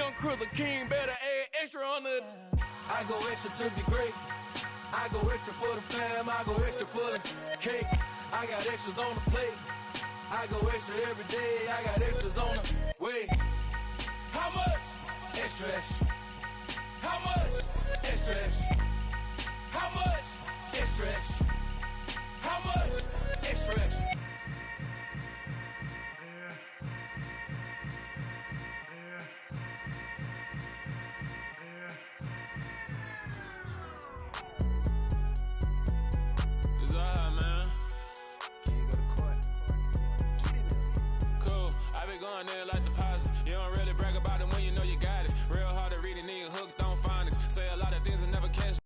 Young Kriller King, better add extra on the. I go extra to be great. I go extra for the fam. I go extra for the cake. I got extras on the plate. I go extra every day. I got extras on the way. How much? Extra, extra. How much? Extra, extra. How much? Extra, extra. How much? Extra, extra. Going there like deposit. You don't really brag about it when you know you got it. Real hard to read a nigga hooked on phonics. Say a lot of things and never catch.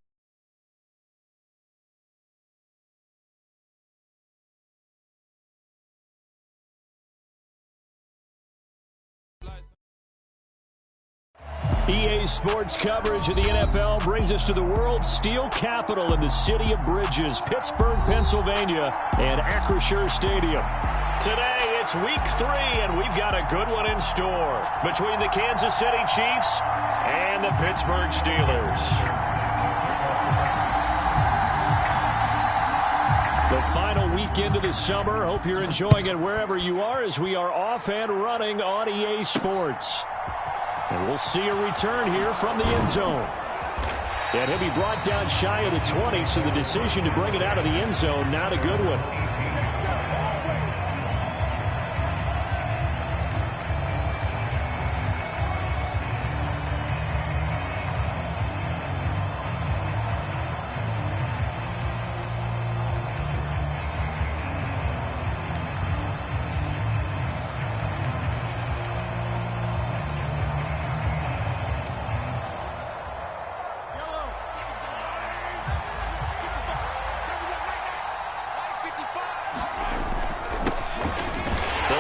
EA Sports coverage of the NFL brings us to the world's steel capital in the city of Bridges, Pittsburgh, Pennsylvania, and Acrisure Stadium. Today, it's week 3, and we've got a good one in store between the Kansas City Chiefs and the Pittsburgh Steelers. The final weekend of the summer. Hope you're enjoying it wherever you are as we are off and running on EA Sports. And we'll see a return here from the end zone. And he'll be brought down shy of the 20, so the decision to bring it out of the end zone, not a good one.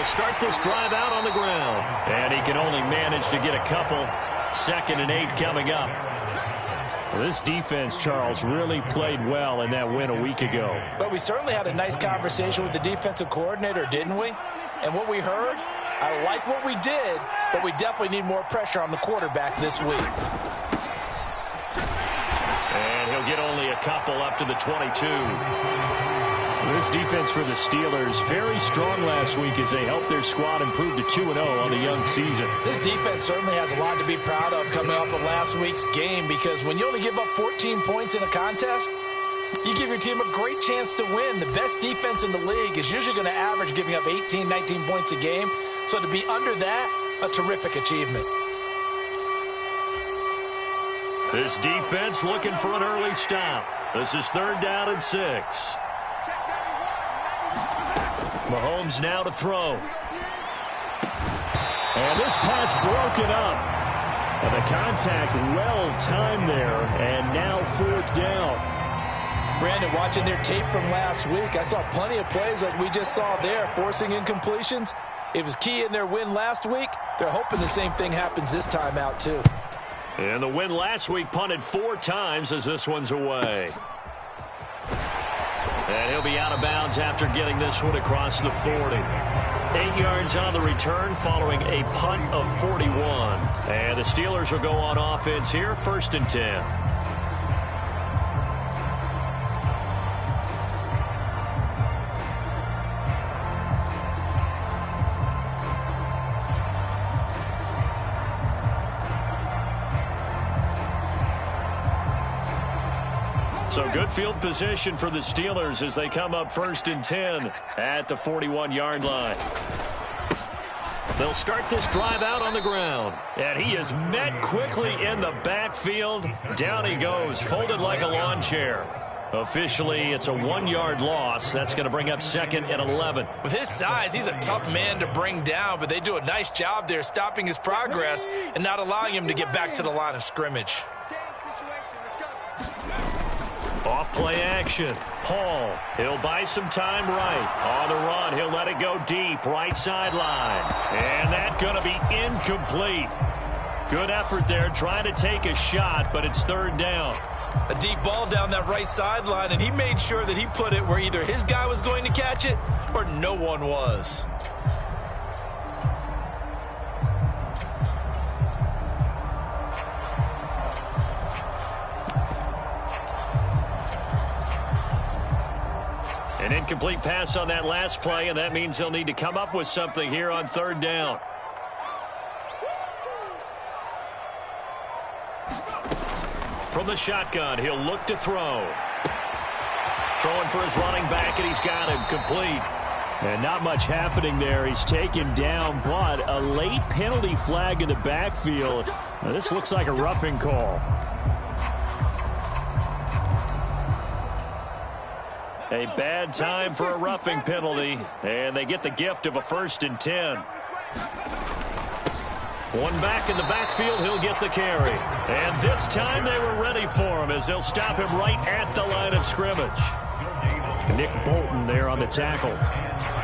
Start this drive out on the ground. And he can only manage to get a couple. 2nd and 8 coming up. Well, this defense, Charles, really played well in that win a week ago. But we certainly had a nice conversation with the defensive coordinator, didn't we? And what we heard, I like what we did, but we definitely need more pressure on the quarterback this week. And he'll get only a couple up to the 22. This defense for the Steelers, very strong last week as they helped their squad improve to 2-0 on the young season. This defense certainly has a lot to be proud of coming off of last week's game, because when you only give up 14 points in a contest, you give your team a great chance to win. The best defense in the league is usually going to average giving up 18, 19 points a game. So to be under that, a terrific achievement. This defense looking for an early stop. This is 3rd down and 6. Mahomes now to throw. And this pass broken up. And the contact well timed there. And now 4th down. Brandon, watching their tape from last week, I saw plenty of plays like we just saw there, forcing incompletions. It was key in their win last week. They're hoping the same thing happens this time out, too. And the win last week punted 4 times as this one's away. And he'll be out of bounds after getting this one across the 40. 8 yards on the return following a punt of 41. And the Steelers will go on offense here, 1st and 10. So good field position for the Steelers as they come up 1st and 10 at the 41-yard line. They'll start this drive out on the ground. And he is met quickly in the backfield. Down he goes, folded like a lawn chair. Officially, it's a 1-yard loss. That's going to bring up 2nd and 11. With his size, he's a tough man to bring down, but they do a nice job there stopping his progress and not allowing him to get back to the line of scrimmage. Off play action. Hall, he'll buy some time right. On the run, he'll let it go deep, right sideline. And that's going to be incomplete. Good effort there, trying to take a shot, but it's 3rd down. A deep ball down that right sideline, and he made sure that he put it where either his guy was going to catch it or no one was. An incomplete pass on that last play, and that means they'll need to come up with something here on third down. From the shotgun, he'll look to throw. Throwing for his running back, and he's got him complete. And not much happening there. He's taken down, but a late penalty flag in the backfield. Now, this looks like a roughing call. A bad time for a roughing penalty, and they get the gift of a 1st and 10. One back in the backfield, he'll get the carry. And this time they were ready for him as they'll stop him right at the line of scrimmage. Nick Bolton there on the tackle.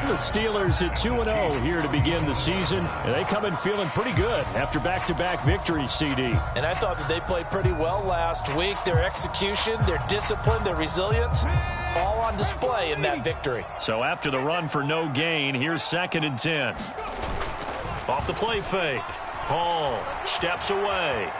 The Steelers at 2-0 here to begin the season, and they come in feeling pretty good after back-to-back victories, CD. And I thought that they played pretty well last week. Their execution, their discipline, their resilience, all on display in that victory. So after the run for no gain, here's 2nd and 10. Off the play fake. Hall steps away.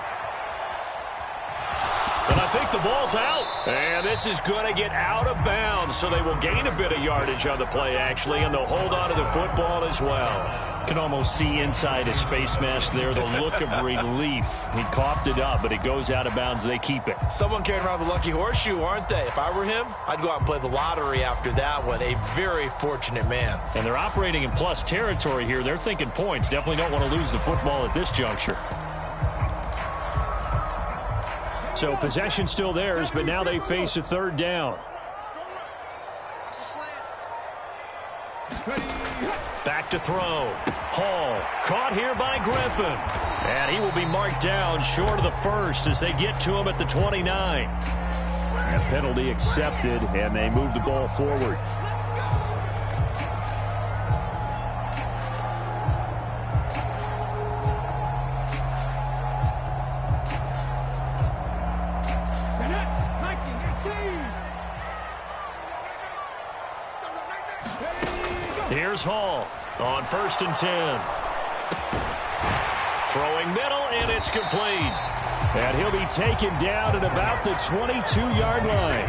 And I think the ball's out. And this is going to get out of bounds, so they will gain a bit of yardage on the play, actually, and they'll hold on to the football as well. Can almost see inside his face mask there the look of relief. He coughed it up, but it goes out of bounds. They keep it. Someone carrying around the lucky horseshoe, aren't they? If I were him, I'd go out and play the lottery after that one. A very fortunate man. And they're operating in plus territory here. They're thinking points. Definitely don't want to lose the football at this juncture. So possession still theirs, but now they face a 3rd down. Back to throw. Hall caught here by Griffin. And he will be marked down short of the 1st as they get to him at the 29. A penalty accepted, and they move the ball forward. Here's Hall on 1st and 10. Throwing middle, and it's complete. And he'll be taken down at about the 22-yard line.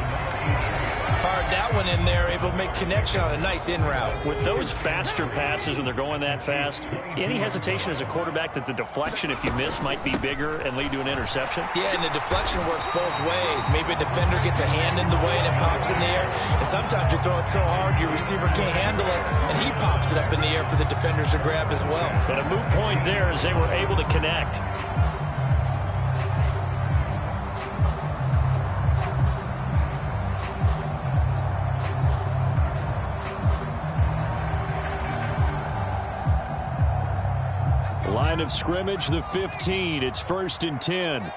Fired that one in there, able to make connection on a nice in route. With those faster passes when they're going that fast, any hesitation as a quarterback that the deflection, if you miss, might be bigger and lead to an interception? Yeah, and the deflection works both ways. Maybe a defender gets a hand in the way and it pops in the air. And sometimes you throw it so hard your receiver can't handle it, and he pops it up in the air for the defenders to grab as well. But a moot point there as they were able to connect. Line of scrimmage, the 15. It's 1st and 10.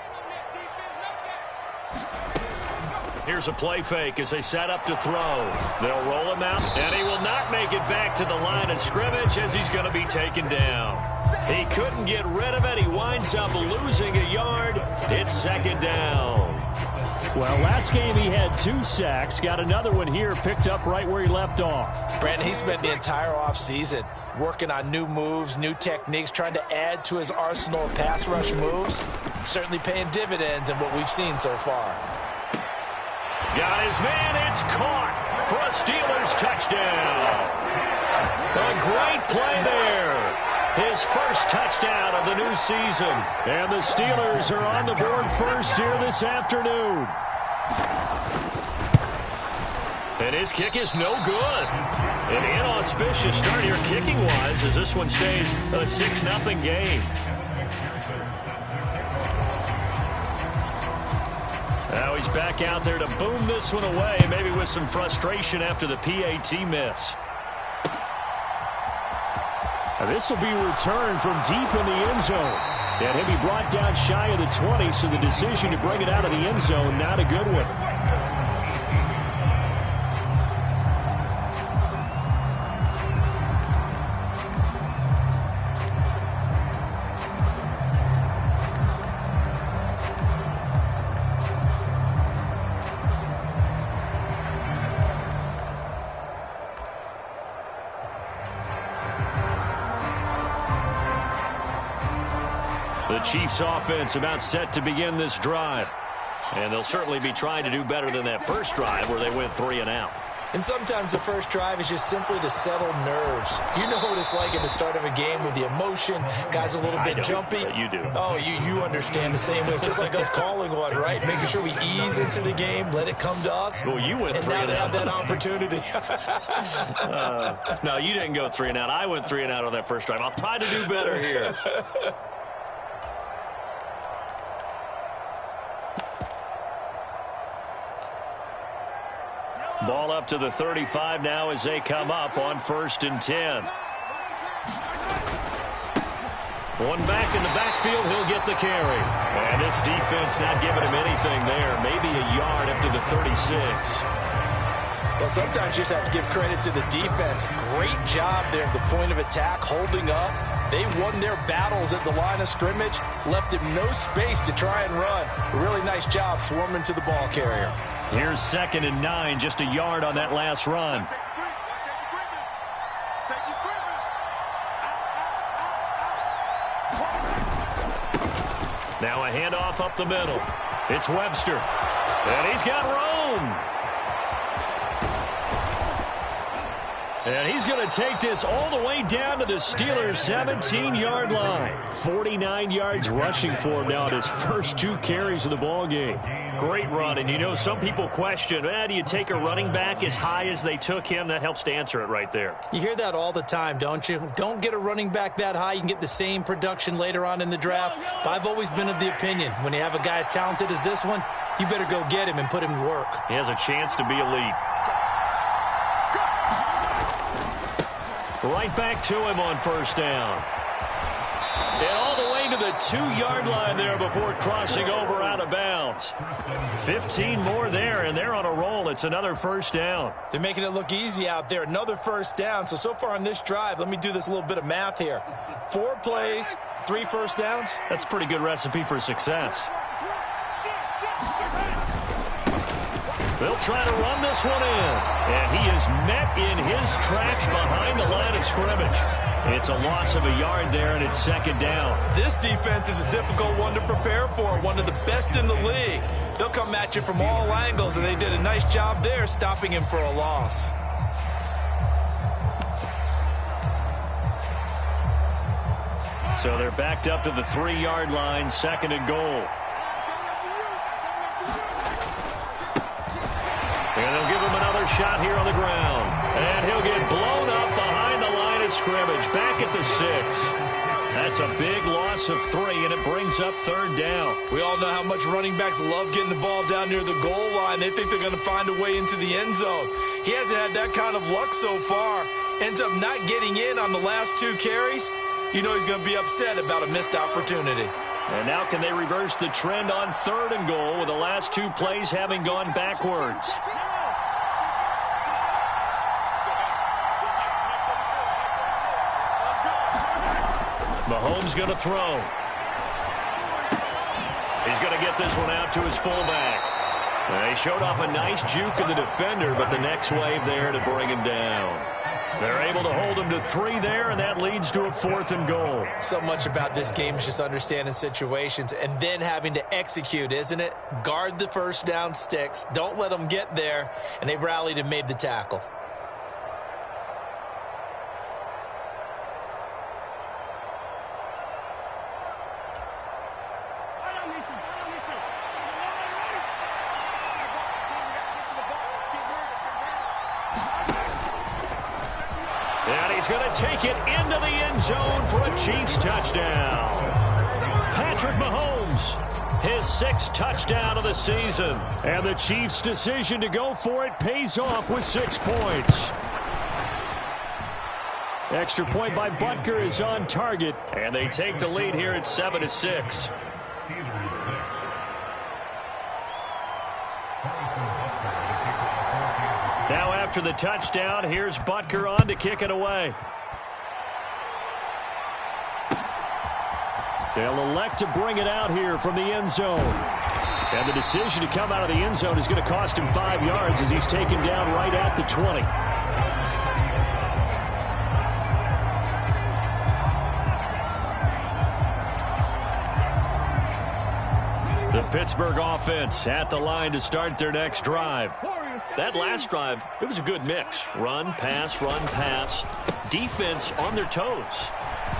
Here's a play fake as they set up to throw. They'll roll him out, and he will not make it back to the line of scrimmage as he's going to be taken down. He couldn't get rid of it. He winds up losing a yard. It's 2nd down. Well, last game he had 2 sacks. Got another one here, picked up right where he left off. Brandon, he spent the entire offseason working on new moves, new techniques, trying to add to his arsenal of pass rush moves. Certainly paying dividends in what we've seen so far. Got his man. It's caught for a Steelers touchdown. A great play there. His first touchdown of the new season. And the Steelers are on the board first here this afternoon. And his kick is no good. An inauspicious start here kicking-wise as this one stays a 6-0 game. Now he's back out there to boom this one away, maybe with some frustration after the PAT miss. Now this will be returned from deep in the end zone. And he'll be brought down shy of the 20, so the decision to bring it out of the end zone, not a good one. The Chiefs offense about set to begin this drive. And they'll certainly be trying to do better than that first drive where they went 3 and out. And sometimes the first drive is just simply to settle nerves. You know what it's like at the start of a game with the emotion. Guys a little bit jumpy. But you do. Oh, you understand the same way. Just like us calling one, right? Making sure we ease into the game, let it come to us. Well, you went and 3 now and they out. have that opportunity. No, you didn't go 3 and out. I went 3 and out on that first drive. I'll try to do better here. Ball up to the 35 now as they come up on 1st and 10. One back in the backfield, he'll get the carry. And this defense not giving him anything there. Maybe a yard up to the 36. Well, sometimes you just have to give credit to the defense. Great job there at the point of attack, holding up. They won their battles at the line of scrimmage, left him no space to try and run. A really nice job swarming to the ball carrier. Here's 2nd and 9, just a yard on that last run. Now a handoff up the middle. It's Webster. And he's got Rome. And he's going to take this all the way down to the Steelers' 17-yard line. 49 yards rushing for him now at his first 2 carries of the ball game. Great run, and you know some people question, do you take a running back as high as they took him? That helps to answer it right there. You hear that all the time, don't you? Don't get a running back that high. You can get the same production later on in the draft. But I've always been of the opinion, when you have a guy as talented as this one, you better go get him and put him to work. He has a chance to be elite. Right back to him on 1st down. And all the way to the 2-yard line there before crossing over out of bounds. 15 more there, and they're on a roll. It's another 1st down. They're making it look easy out there. Another 1st down. So far on this drive, let me do this little bit of math here. 4 plays, 3 1st downs. That's a pretty good recipe for success. They'll try to run this one in. And he is met in his tracks behind the line of scrimmage. It's a loss of a yard there, and it's 2nd down. This defense is a difficult one to prepare for, one of the best in the league. They'll come at you from all angles, and they did a nice job there stopping him for a loss. So they're backed up to the 3-yard line, 2nd and goal. And they'll give him another shot here on the ground. And he'll get blown up behind the line of scrimmage, back at the 6. That's a big loss of 3, and it brings up 3rd down. We all know how much running backs love getting the ball down near the goal line. They think they're going to find a way into the end zone. He hasn't had that kind of luck so far. Ends up not getting in on the last 2 carries. You know he's going to be upset about a missed opportunity. And now can they reverse the trend on 3rd and goal with the last 2 plays having gone backwards? Mahomes going to throw. He's going to get this one out to his fullback. He showed off a nice juke of the defender, but the next wave there to bring him down. They're able to hold him to 3 there, and that leads to a 4th and goal. So much about this game is just understanding situations and then having to execute, isn't it? Guard the 1st down sticks. Don't let them get there, and they rallied and made the tackle. And he's going to take it into the end zone for a Chiefs touchdown. Patrick Mahomes, his 6th touchdown of the season. And the Chiefs' decision to go for it pays off with 6 points. Extra point by Butker is on target. And they take the lead here at 7-6. Now after the touchdown, here's Butker on to kick it away. They'll elect to bring it out here from the end zone. And the decision to come out of the end zone is going to cost him 5 yards as he's taken down right at the 20. The Pittsburgh offense at the line to start their next drive. That last drive, it was a good mix. Run, pass, defense on their toes.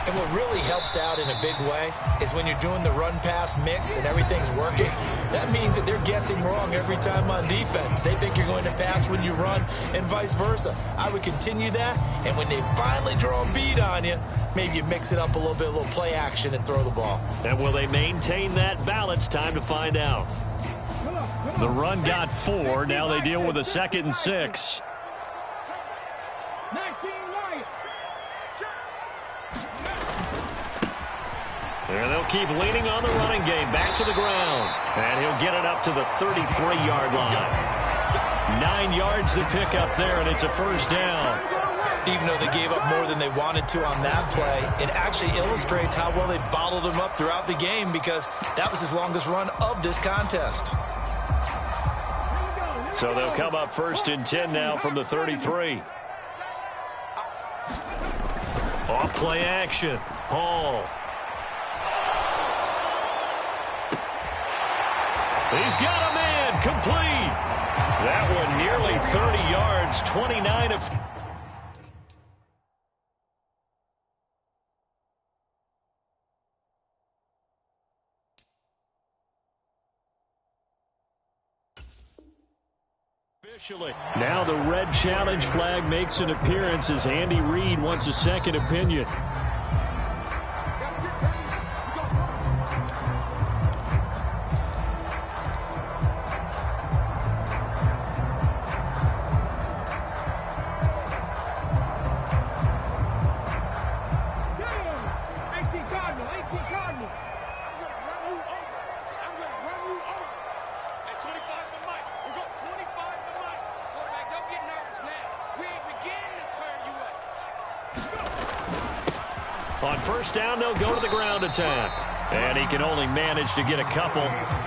And what really helps out in a big way is when you're doing the run-pass mix and everything's working, that means that they're guessing wrong every time on defense. They think you're going to pass when you run and vice versa. I would continue that, and when they finally draw a bead on you, maybe you mix it up a little play action and throw the ball. And will they maintain that balance? Time to find out. The run got 4. Now they deal with a 2nd and 6. And they'll keep leaning on the running game. Back to the ground. And he'll get it up to the 33-yard line. 9 yards to pick up there, and it's a first down. Even though they gave up more than they wanted to on that play, it actually illustrates how well they bottled him up throughout the game, because that was his longest run of this contest. So they'll come up 1st and 10 now from the 33. Off play action. Hall. He's got a man. Complete. That one nearly 30 yards. 29 of... Now the red challenge flag makes an appearance as Andy Reid wants a second opinion. On first down, they'll go to the ground attack. And he can only manage to get a couple.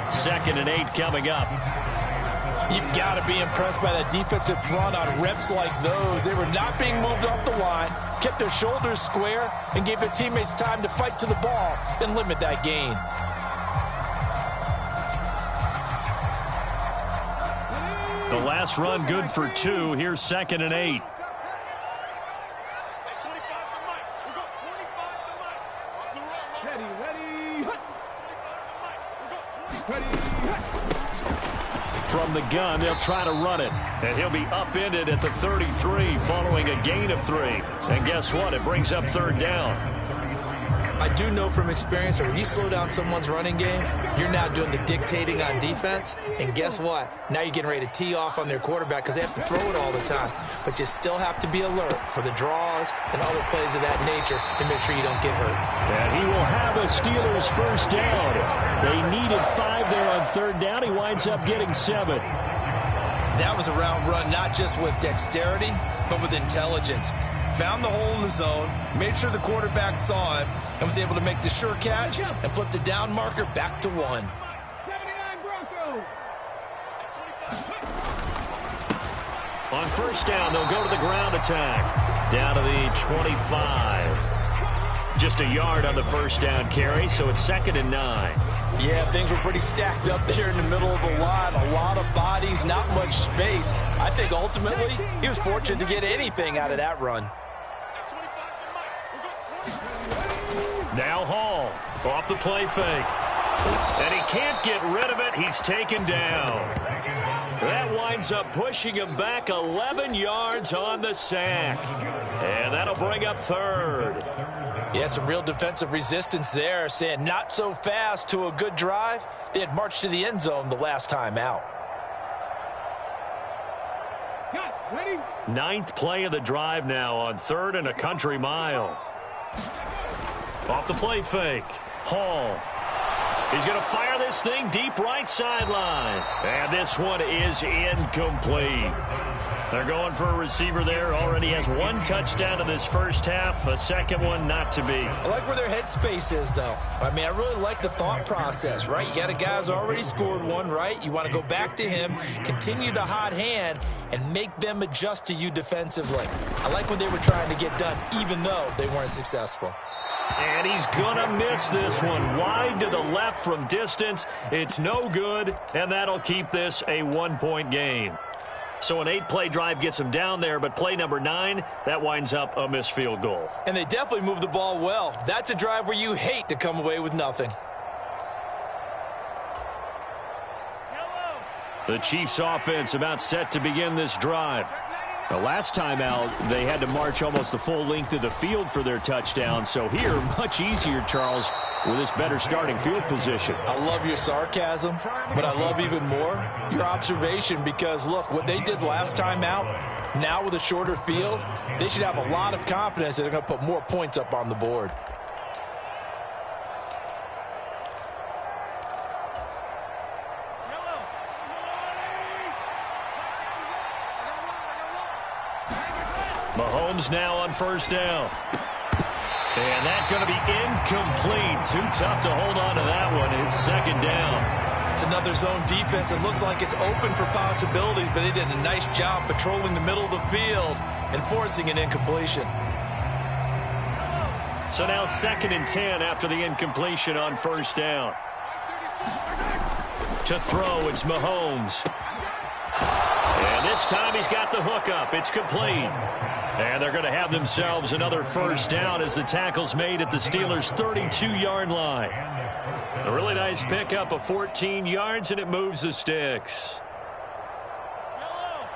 2nd and 8 coming up. You've got to be impressed by that defensive front on reps like those. They were not being moved off the line, kept their shoulders square, and gave their teammates time to fight to the ball and limit that gain. The last run good for 2. Here's 2nd and 8. From the gun, they'll try to run it. And he'll be upended at the 33 following a gain of 3. And guess what? It brings up 3rd down. I do know from experience that when you slow down someone's running game, you're now doing the dictating on defense. And guess what? Now you're getting ready to tee off on their quarterback because they have to throw it all the time. But you still have to be alert for the draws and other plays of that nature to make sure you don't get hurt. And he will have a Steelers first down. They needed 5 there on 3rd down. He winds up getting 7. That was a route run not just with dexterity, but with intelligence. Found the hole in the zone, made sure the quarterback saw it, and was able to make the sure catch and flip the down marker back to 1. 79 Broncos. On first down, they'll go to the ground attack. Down to the 25. Just a yard on the first down carry, so it's 2nd and 9. Yeah, things were pretty stacked up there in the middle of the line. A lot of bodies, not much space. I think ultimately he was fortunate to get anything out of that run. Now Hall off the play fake. And he can't get rid of it. He's taken down. That winds up pushing him back 11 yards on the sack. And that'll bring up 3rd. Yeah, some real defensive resistance there, saying not so fast to a good drive. They had marched to the end zone the last time out. 9th play of the drive now on 3rd and a country mile. Off the play fake. Hall. He's going to fire this thing deep right sideline. And this one is incomplete. They're going for a receiver there. Already has 1 touchdown in this first half. A second one not to be. I like where their headspace is, though. I mean, I really like the thought process, right? You got a guy who's already scored 1, right? You want to go back to him, continue the hot hand, and make them adjust to you defensively. I like what they were trying to get done, even though they weren't successful. And he's going to miss this one. Wide to the left from distance. It's no good, and that'll keep this a 1-point game. So an 8-play drive gets them down there, but play number 9, that winds up a missed field goal. And they definitely moved the ball well. That's a drive where you hate to come away with nothing. The Chiefs offense about set to begin this drive. The last time out, they had to march almost the full length of the field for their touchdown. So here, much easier, Charles, with this better starting field position. I love your sarcasm, but I love even more your observation because, look, what they did last time out, now with a shorter field, they should have a lot of confidence that they're going to put more points up on the board. Mahomes now on first down. And that's going to be incomplete. Too tough to hold on to that one. It's second down. It's another zone defense. It looks like it's open for possibilities, but they did a nice job patrolling the middle of the field and forcing an incompletion. So now 2nd and 10 after the incompletion on first down. To throw, it's Mahomes. And this time he's got the hook up. It's complete. And they're going to have themselves another first down as the tackle's made at the Steelers' 32-yard line. A really nice pickup of 14 yards, and it moves the sticks.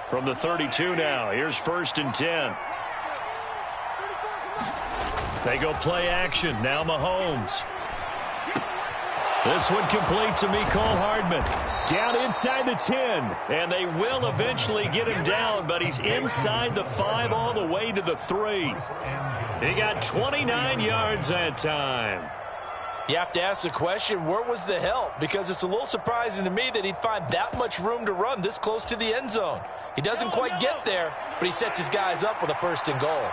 From the 32 now, here's 1st and 10. They go play action. Now Mahomes. This one complete to Mecole Hardman. Down inside the 10. And they will eventually get him down, but he's inside the 5 all the way to the 3. He got 29 yards that time. You have to ask the question, where was the help? Because it's a little surprising to me that he'd find that much room to run this close to the end zone. He doesn't quite get there, but he sets his guys up with a 1st and goal.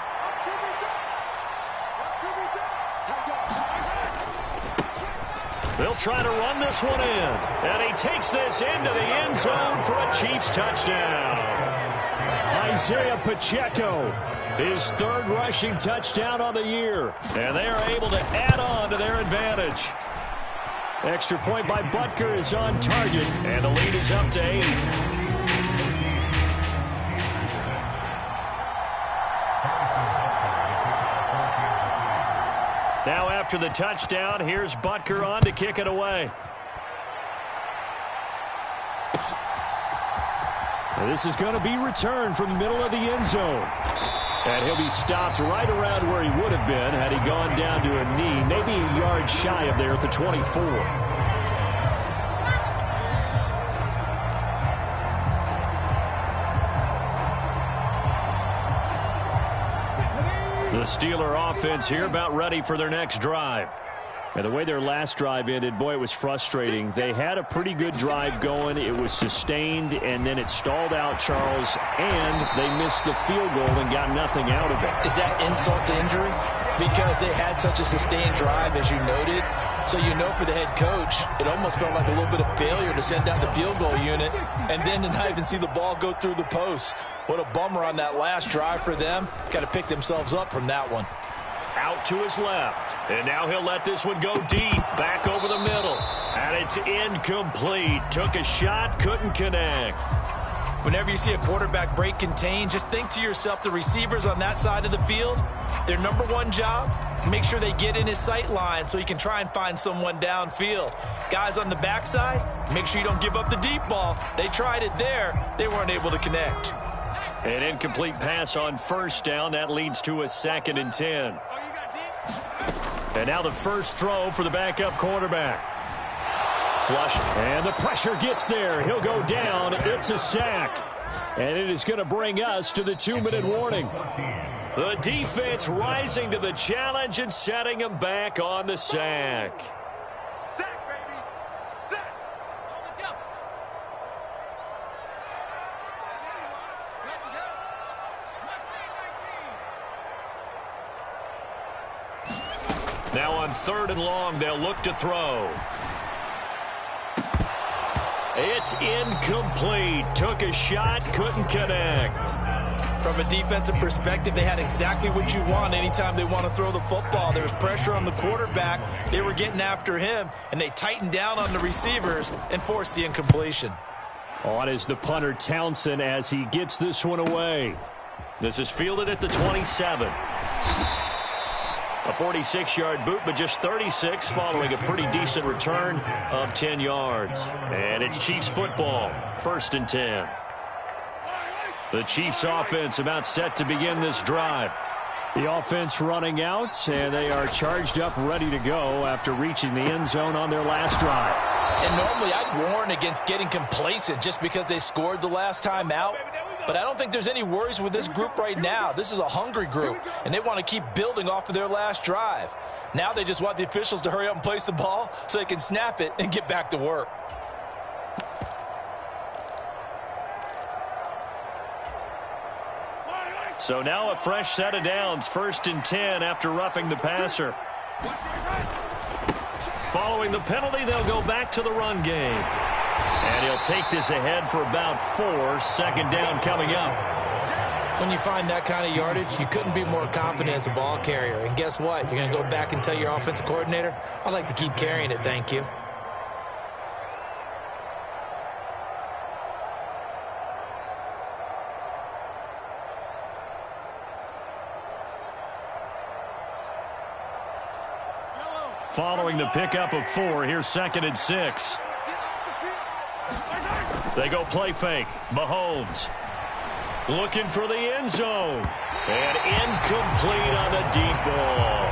They'll try to run this one in. And he takes this into the end zone for a Chiefs touchdown. Isaiah Pacheco, his 3rd rushing touchdown on the year. And they are able to add on to their advantage. Extra point by Butker is on target. And the lead is up to 8. Now after the touchdown, here's Butker on to kick it away. This is going to be returned from the middle of the end zone. And he'll be stopped right around where he would have been had he gone down to a knee, maybe a yard shy of there at the 24. The Steeler offense here about ready for their next drive. And the way their last drive ended, boy, it was frustrating. They had a pretty good drive going. It was sustained, and then it stalled out, Charles, and they missed the field goal and got nothing out of it. Is that insult to injury? Because they had such a sustained drive, as you noted. So you know for the head coach, it almost felt like a little bit of failure to send out the field goal unit and then to not even see the ball go through the post. What a bummer on that last drive for them. Got to pick themselves up from that one. Out to his left. And now he'll let this one go deep. Back over the middle. And it's incomplete. Took a shot, couldn't connect. Whenever you see a quarterback break contain, just think to yourself, the receivers on that side of the field, their number one job, make sure they get in his sight line so he can try and find someone downfield. Guys on the backside, make sure you don't give up the deep ball. They tried it there. They weren't able to connect. An incomplete pass on first down. That leads to a 2nd and 10. And now the first throw for the backup quarterback. Flush. And the pressure gets there. He'll go down. It's a sack. And it is going to bring us to the 2-minute warning. The defense rising to the challenge and setting him back on the sack. Sack, baby. Sack. Now on 3rd and long, they'll look to throw. It's incomplete. Took a shot, couldn't connect. From a defensive perspective, they had exactly what you want anytime they want to throw the football. There was pressure on the quarterback. They were getting after him, and they tightened down on the receivers and forced the incompletion. On is the punter Townsend as he gets this one away. This is fielded at the 27. A 46-yard boot, but just 36 following a pretty decent return of 10 yards. And it's Chiefs football, 1st and 10. The Chiefs offense about set to begin this drive. The offense running out, and they are charged up, ready to go after reaching the end zone on their last drive. And normally I'd warn against getting complacent just because they scored the last time out. But I don't think there's any worries with this group right now. This is a hungry group, and they want to keep building off of their last drive. Now they just want the officials to hurry up and place the ball so they can snap it and get back to work. So now a fresh set of downs, 1st and 10 after roughing the passer. Following the penalty, they'll go back to the run game. And he'll take this ahead for about 4. 2nd down coming up. When you find that kind of yardage, you couldn't be more confident as a ball carrier. And guess what? You're going to go back and tell your offensive coordinator, I'd like to keep carrying it, thank you. Following the pickup of 4, here's 2nd and 6. They go play fake. Mahomes looking for the end zone. And incomplete on the deep ball.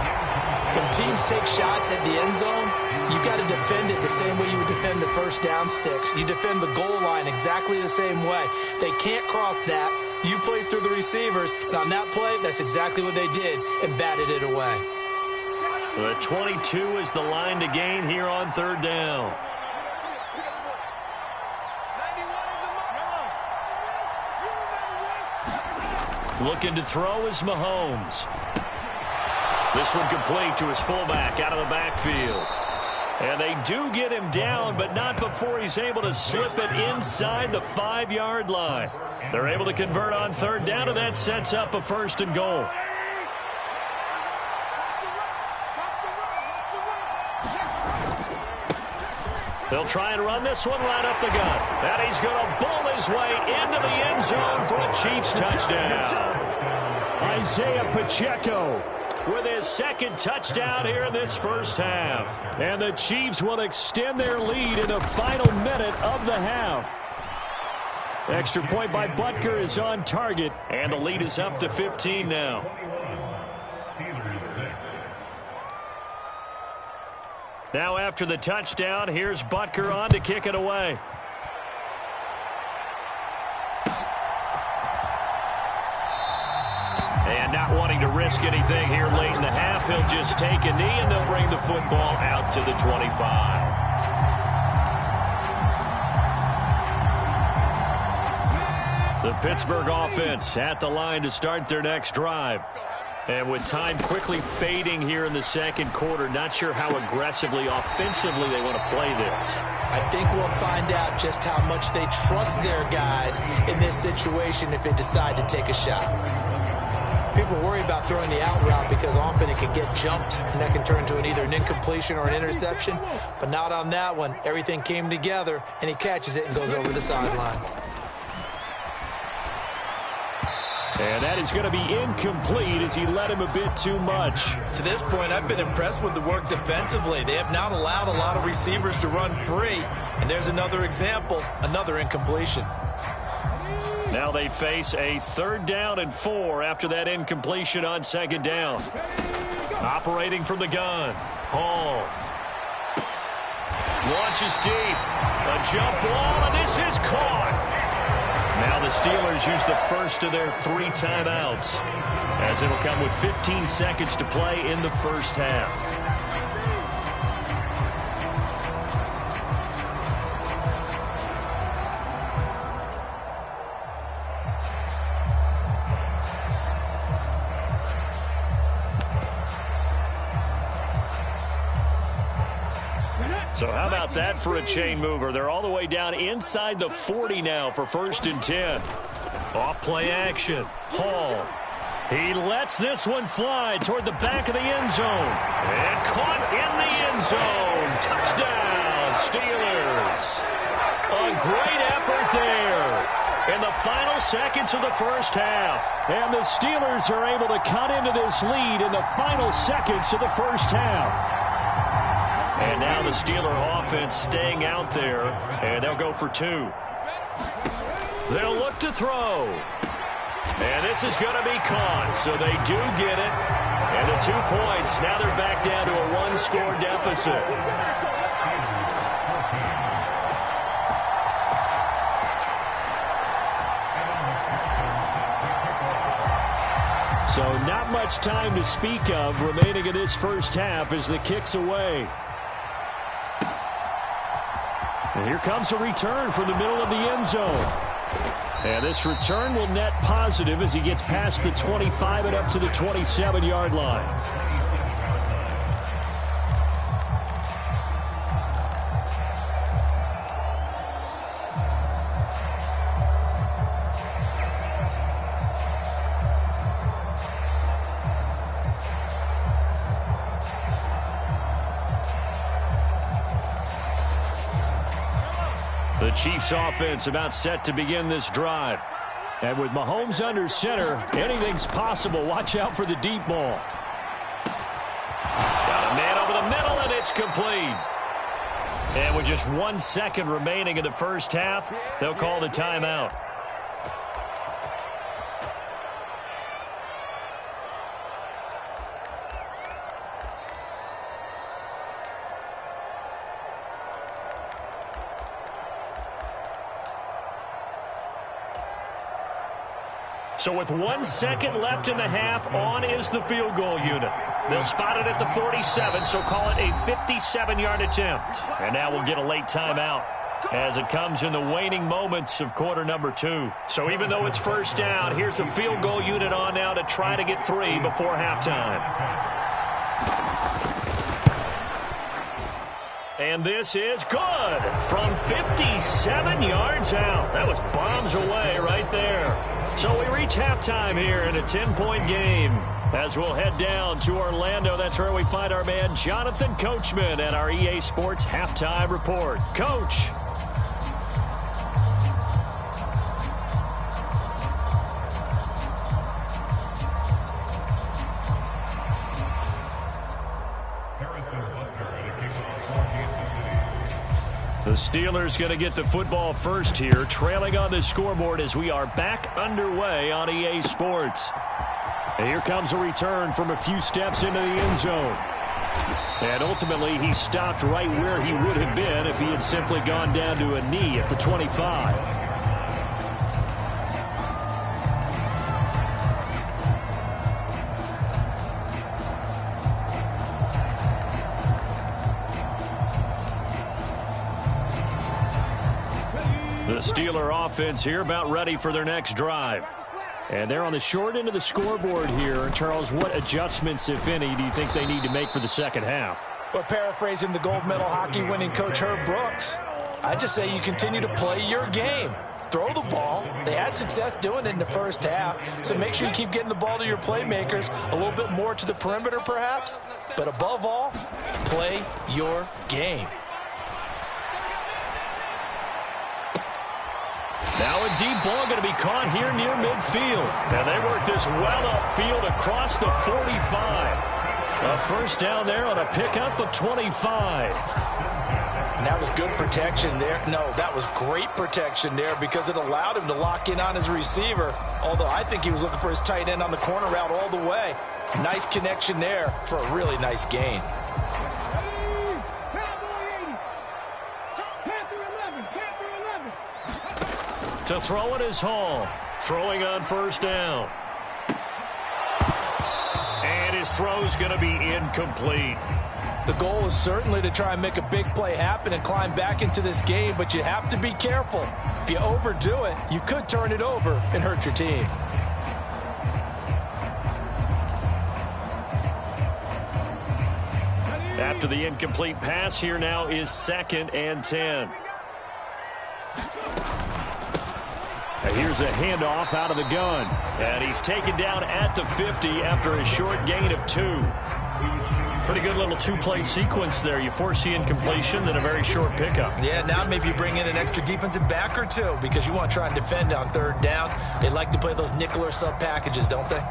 When teams take shots at the end zone, you got to defend it the same way you would defend the first down sticks. You defend the goal line exactly the same way. They can't cross that. You play through the receivers, and on that play, that's exactly what they did and batted it away. The 22 is the line to gain here on 3rd down. Looking to throw is Mahomes. This one complete to his fullback out of the backfield. And they do get him down, but not before he's able to slip it inside the 5-yard line. They're able to convert on 3rd down, and that sets up a 1st and goal. They'll try and run this one right up the gut. And he's going to bull his way into the end zone for a Chiefs touchdown. Isaiah Pacheco with his 2nd touchdown here in this first half. And the Chiefs will extend their lead in the final minute of the half. Extra point by Butker is on target, and the lead is up to 15 now. Now after the touchdown, here's Butker on to kick it away. And not wanting to risk anything here late in the half, he'll just take a knee and they'll bring the football out to the 25. The Pittsburgh offense at the line to start their next drive. And with time quickly fading here in the 2nd quarter, not sure how aggressively, offensively they want to play this. I think we'll find out just how much they trust their guys in this situation if they decide to take a shot. People worry about throwing the out route because often it can get jumped, and that can turn into either an incompletion or an interception. But not on that one. Everything came together, and he catches it and goes over the sideline. And that is going to be incomplete as he led him a bit too much. To this point, I've been impressed with the work defensively. They have not allowed a lot of receivers to run free. And there's another example, another incompletion. Now they face a 3rd down and 4 after that incompletion on 2nd down. Operating from the gun, Hall. Launches deep. A jump ball, and this is caught. Now the Steelers use the first of their 3 timeouts, as it'll come with 15 seconds to play in the first half. So how about that for a chain mover? They're all the way down inside the 40 now for 1st and 10. Off play action. Hall. He lets this one fly toward the back of the end zone. And caught in the end zone. Touchdown, Steelers. A great effort there. final seconds of the first half. And the Steelers are able to cut into this lead in the final seconds of the first half. And now the Steeler offense staying out there, and they'll go for 2. They'll look to throw. And this is going to be caught, so they do get it. And the 2 points, now they're back down to a 1-score deficit. So not much time to speak of remaining in this first half as the kick's away. And here comes a return from the middle of the end zone. And this return will net positive as he gets past the 25 and up to the 27-yard line. The Chiefs offense about set to begin this drive. And with Mahomes under center, anything's possible. Watch out for the deep ball. Got a man over the middle, and it's complete. And with just 1 second remaining in the first half, they'll call the timeout. So with 1 second left in the half, on is the field goal unit. They'll spot it at the 47, so call it a 57-yard attempt. And now we'll get a late timeout as it comes in the waning moments of quarter number 2. So even though it's first down, here's the field goal unit on now to try to get 3 before halftime. And this is good from 57 yards out. That was bombs away right there. So we reach halftime here in a 10-point game. As we'll head down to Orlando, that's where we find our man Jonathan Coachman at our EA Sports Halftime Report. Coach. The Steelers going to get the football first here, trailing on the scoreboard as we are back underway on EA Sports. And here comes a return from a few steps into the end zone. And ultimately, he stopped right where he would have been if he had simply gone down to a knee at the 25. The Steeler offense here about ready for their next drive. And they're on the short end of the scoreboard here. Charles, what adjustments, if any, do you think they need to make for the second half? Well, paraphrasing the gold medal hockey winning coach Herb Brooks, I just say you continue to play your game. Throw the ball. They had success doing it in the first half, so make sure you keep getting the ball to your playmakers, a little bit more to the perimeter perhaps, but above all, play your game. Now a deep ball going to be caught here near midfield. And they work this well upfield across the 45. A first down there on a pickup of 25. And that was good protection there. No, that was great protection there because it allowed him to lock in on his receiver. Although I think he was looking for his tight end on the corner route all the way. Nice connection there for a really nice gain. To throw it is Hall. Throwing on first down. And his throw's going to be incomplete. The goal is certainly to try and make a big play happen and climb back into this game, but you have to be careful. If you overdo it, you could turn it over and hurt your team. After the incomplete pass, here now is 2nd and 10. And here's a handoff out of the gun. And he's taken down at the 50 after a short gain of 2. Pretty good little two-play sequence there. You force the incompletion, then a very short pickup. Yeah, now maybe you bring in an extra defensive back or two because you want to try and defend on third down. They like to play those nickel or sub packages, don't they?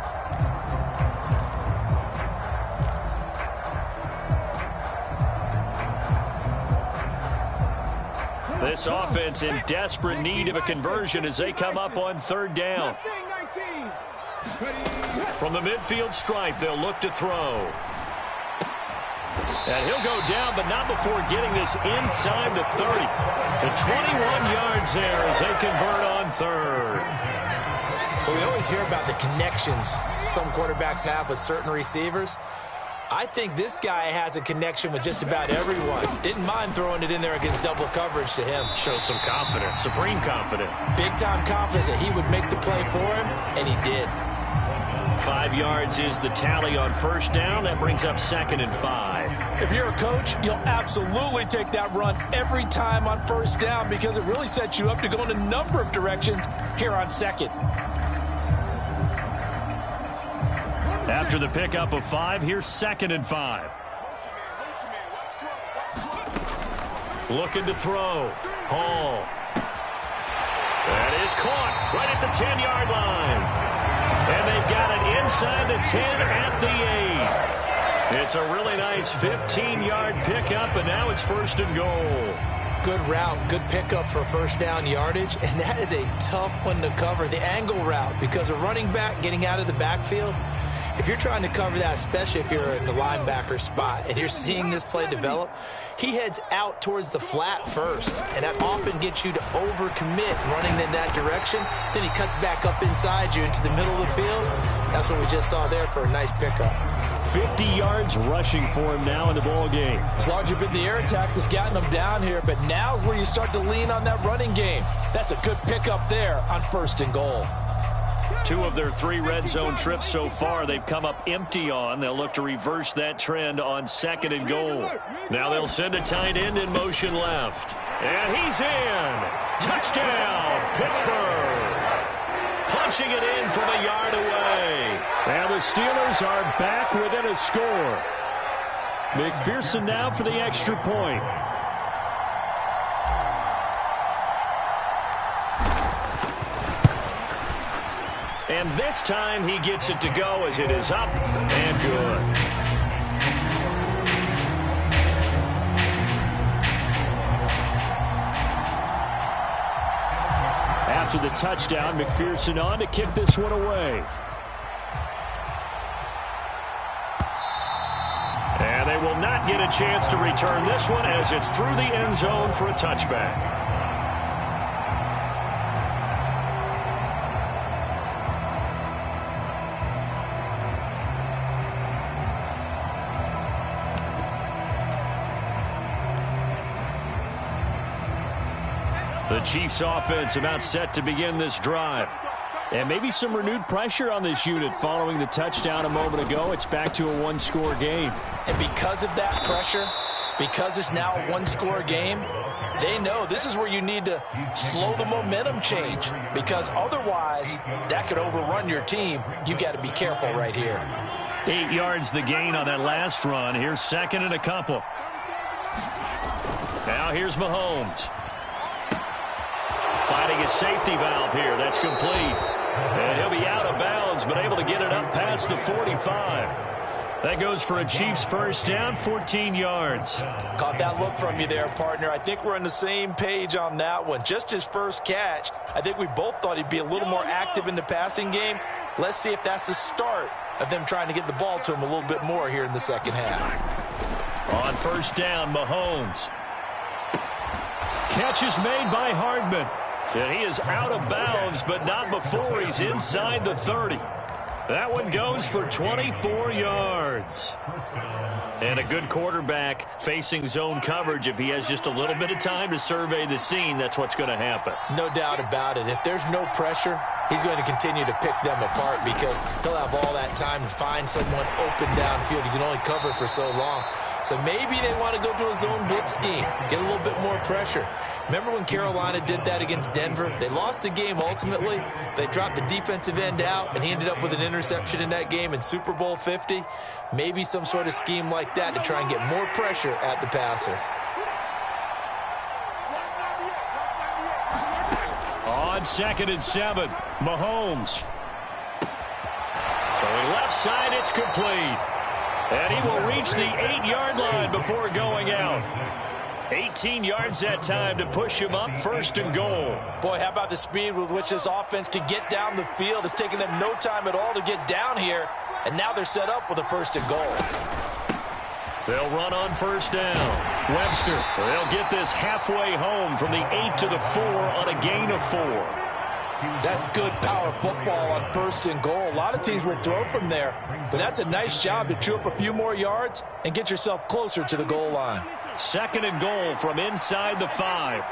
This offense in desperate need of a conversion as they come up on third down. From the midfield stripe, they'll look to throw. And he'll go down, but not before getting this inside the 30. The 21 yards there as they convert on third. Well, we always hear about the connections some quarterbacks have with certain receivers. I think this guy has a connection with just about everyone. Didn't mind throwing it in there against double coverage to him. Shows some confidence, supreme confidence. Big-time confidence that he would make the play for him, and he did. 5 yards is the tally on first down. That brings up 2nd and 5. If you're a coach, you'll absolutely take that run every time on first down because it really sets you up to go in a number of directions here on second. After the pickup of 5, here's 2nd and 5. Looking to throw. Hall. That is caught right at the 10-yard line. And they've got it inside the 10 at the 8. It's a really nice 15-yard pickup, and now it's 1st and goal. Good route, good pickup for first down yardage, and that is a tough one to cover, the angle route, because a running back getting out of the backfield, if you're trying to cover that, especially if you're in the linebacker spot and you're seeing this play develop, he heads out towards the flat first, and that often gets you to overcommit running in that direction. Then he cuts back up inside you into the middle of the field. That's what we just saw there for a nice pickup. 50 yards rushing for him now in the ball game. It's largely been the air attack that's gotten him down here, but now's where you start to lean on that running game. That's a good pickup there on 1st and goal. 2 of their 3 red zone trips so far they've come up empty on. They'll look to reverse that trend on 2nd and goal. Now they'll send a tight end in motion left. And he's in. Touchdown, Pittsburgh. Punching it in from a yard away. And the Steelers are back within a score. McPherson now for the extra point. And this time he gets it to go as it is up and good. After the touchdown, McPherson on to kick this one away. And they will not get a chance to return this one as it's through the end zone for a touchback. The Chiefs offense about set to begin this drive. And maybe some renewed pressure on this unit following the touchdown a moment ago. It's back to a one-score game. And because of that pressure, because it's now a one-score game, they know this is where you need to slow the momentum change. Because otherwise, that could overrun your team. You've got to be careful right here. 8 yards the gain on that last run. Here's 2nd and a couple. Now here's Mahomes. Finding a safety valve here. That's complete. And he'll be out of bounds, but able to get it up past the 45. That goes for a Chiefs first down, 14 yards. Caught that look from you there, partner. I think we're on the same page on that one. Just his first catch. I think we both thought he'd be a little more active in the passing game. Let's see if that's the start of them trying to get the ball to him a little bit more here in the second half. On first down, Mahomes. Catch is made by Hardman. And he is out of bounds, but not before he's inside the 30. That one goes for 24 yards. And a good quarterback facing zone coverage. If he has just a little bit of time to survey the scene, that's what's going to happen. No doubt about it. If there's no pressure, he's going to continue to pick them apart because he'll have all that time to find someone open downfield. You can only cover for so long. So maybe they want to go to a zone blitz scheme, get a little bit more pressure. Remember when Carolina did that against Denver? They lost the game ultimately. They dropped the defensive end out, and he ended up with an interception in that game in Super Bowl 50. Maybe some sort of scheme like that to try and get more pressure at the passer. On 2nd and 7, Mahomes. Throwing left side, it's complete. And he will reach the 8-yard line before going out. 18 yards that time to push him up, 1st and goal. Boy, how about the speed with which this offense can get down the field? It's taken them no time at all to get down here, and now they're set up with a 1st and goal. They'll run on 1st down. Webster, they'll get this halfway home from the 8 to the 4 on a gain of 4. That's good power football on 1st and goal. A lot of teams will throw from there, but that's a nice job to chew up a few more yards and get yourself closer to the goal line. 2nd and goal from inside the 5.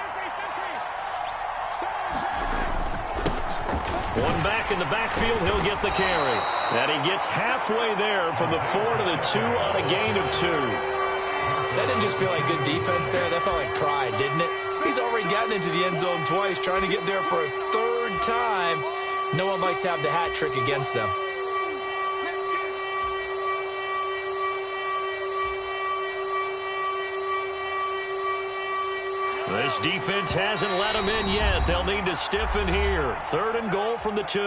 One back in the backfield, he'll get the carry. And he gets halfway there from the 4 to the 2 on a gain of 2. That didn't just feel like good defense there. That felt like pride, didn't it? He's already gotten into the end zone twice, trying to get there for a 3rd time. No one likes to have the hat trick against them. This defense hasn't let them in yet. They'll need to stiffen here. 3rd and goal from the 2.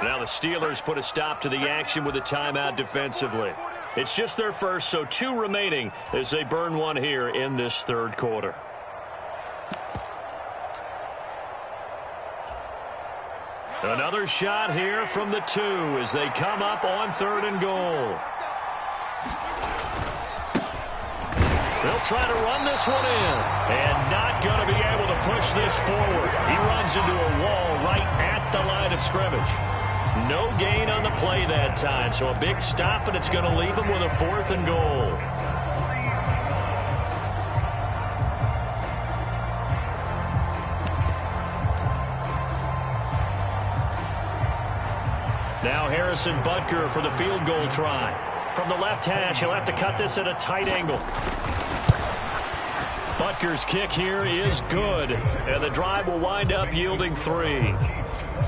Now the Steelers put a stop to the action with a timeout defensively. It's just their first, so 2 remaining as they burn one here in this 3rd quarter. Another shot here from the 2 as they come up on 3rd and goal. They'll try to run this one in, and not going to be able to push this forward. He runs into a wall right at the line of scrimmage. No gain on the play that time, so a big stop, and it's going to leave him with a 4th and goal. Now Harrison Butker for the field goal try. From the left hash, he'll have to cut this at a tight angle. Butker's kick here is good, and the drive will wind up yielding 3.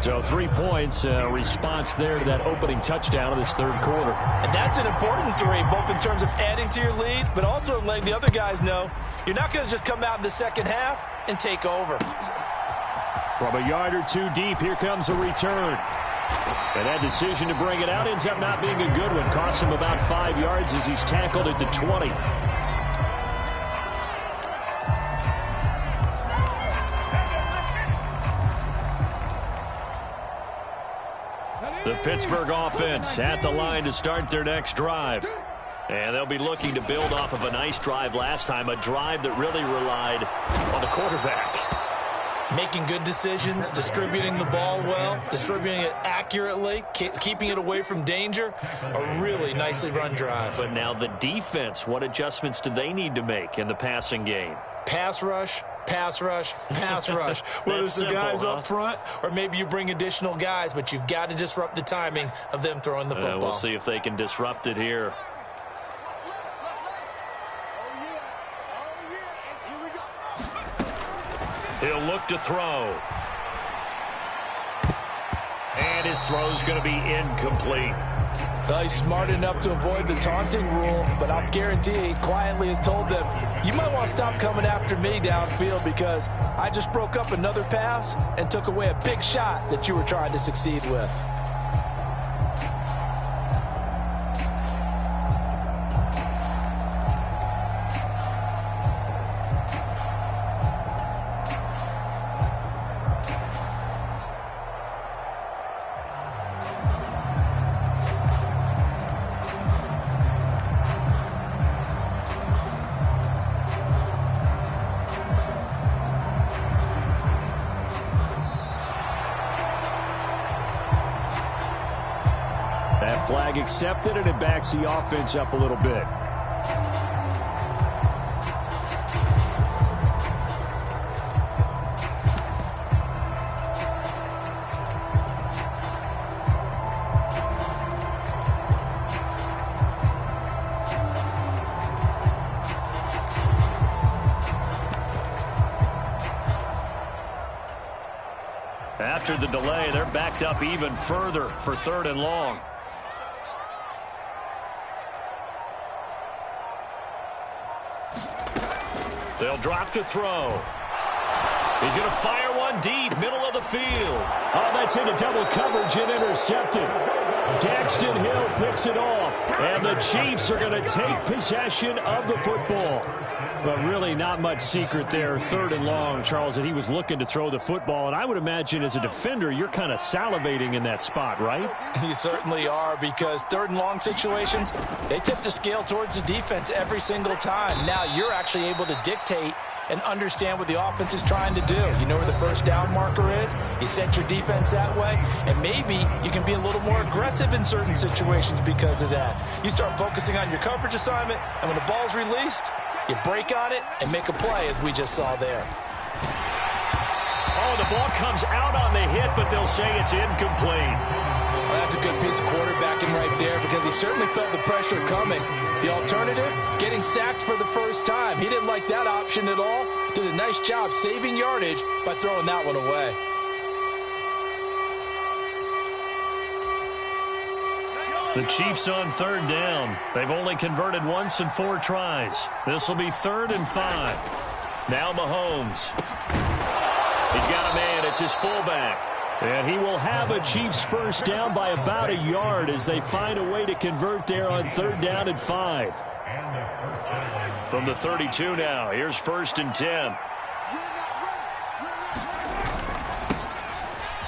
So 3 points, response there to that opening touchdown of this 3rd quarter. And that's an important 3, both in terms of adding to your lead, but also in letting the other guys know you're not going to just come out in the 2nd half and take over. From a yard or 2 deep, here comes a return. And that decision to bring it out ends up not being a good one. Costs him about 5 yards as he's tackled at the 20. The Pittsburgh offense at the line to start their next drive. And they'll be looking to build off of a nice drive last time, a drive that really relied on the quarterback. Making good decisions, distributing the ball well, distributing it accurately, keeping it away from danger. A really nicely run drive. But now the defense, what adjustments do they need to make in the passing game? Pass rush, pass rush, pass rush. Whether it's the guys up front or maybe you bring additional guys, but you've got to disrupt the timing of them throwing the football. We'll see if they can disrupt it here. He'll look to throw. And his throw's going to be incomplete. Well, he's smart enough to avoid the taunting rule, but I'll guarantee he quietly has told them, you might want to stop coming after me downfield because I just broke up another pass and took away a big shot that you were trying to succeed with. That flag accepted, and it backs the offense up a little bit. After the delay, they're backed up even further for 3rd and long. They'll drop to throw. He's going to fire one deep, middle of the field. Oh, that's into double coverage and intercepted. Daxton Hill picks it off. And the Chiefs are going to take possession of the football. But really not much secret there. 3rd and long, Charles, that he was looking to throw the football. And I would imagine as a defender, you're kind of salivating in that spot, right? You certainly are, because 3rd and long situations, they tip the scale towards the defense every single time. Now you're actually able to dictate and understand what the offense is trying to do. You know where the first down marker is. You set your defense that way, and maybe you can be a little more aggressive in certain situations because of that. You start focusing on your coverage assignment, and when the ball's released, you break on it and make a play, as we just saw there. Oh, the ball comes out on the hit, but they'll say it's incomplete. Well, that's a good piece of quarterbacking right there, because he certainly felt the pressure coming. The alternative, getting sacked for the first time. He didn't like that option at all. Did a nice job saving yardage by throwing that one away. The Chiefs on 3rd down. They've only converted once in 4 tries. This will be 3rd and 5. Now Mahomes. He's got a man. It's his fullback. And he will have a Chiefs first down by about a yard as they find a way to convert there on 3rd down and 5. From the 32 now, here's 1st and 10.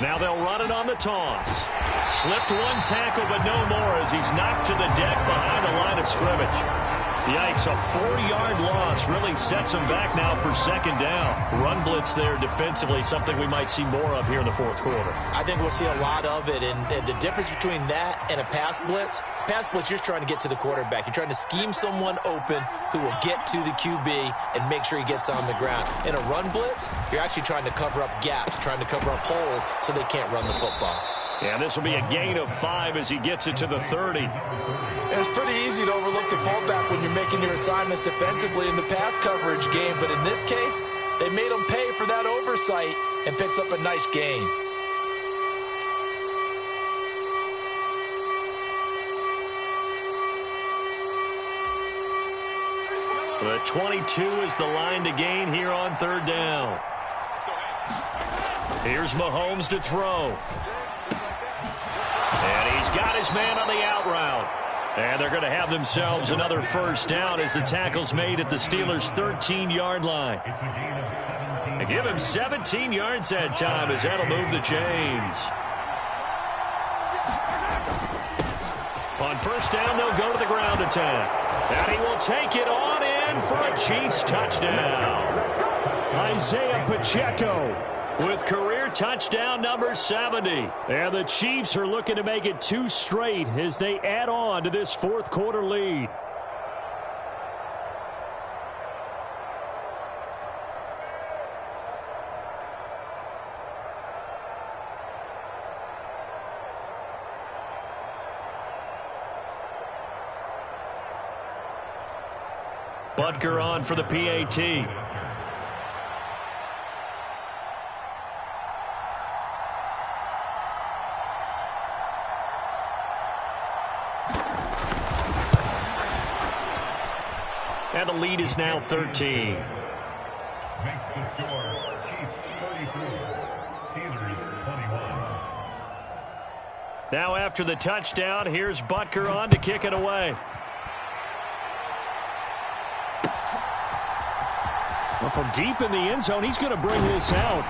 Now they'll run it on the toss. Slipped one tackle, but no more as he's knocked to the deck behind the line of scrimmage. Yikes, a 4-yard loss really sets him back now for 2nd down. Run blitz there defensively, something we might see more of here in the 4th quarter. I think we'll see a lot of it, and the difference between that and a pass blitz, you're trying to get to the quarterback. You're trying to scheme someone open who will get to the QB and make sure he gets on the ground. In a run blitz, you're actually trying to cover up gaps, trying to cover up holes so they can't run the football. Yeah, this will be a gain of 5 as he gets it to the 30. It's pretty easy to overlook the fullback when you're making your assignments defensively in the pass coverage game, but in this case, they made him pay for that oversight and picks up a nice gain. The 22 is the line to gain here on 3rd down. Here's Mahomes to throw. And he's got his man on the out route. And they're going to have themselves another first down as the tackle's made at the Steelers' 13-yard line. They give him 17 yards that time as that'll move the chains. On 1st down, they'll go to the ground attack. And he will take it on in for a Chiefs touchdown. Isaiah Pacheco with career touchdown number 70. And the Chiefs are looking to make it 2 straight as they add on to this 4th quarter lead. Butker on for the PAT. And the lead is now 13. Makes the score, Chiefs 33, Steelers 21. Now after the touchdown, here's Butker on to kick it away. Well, from deep in the end zone, he's going to bring this out.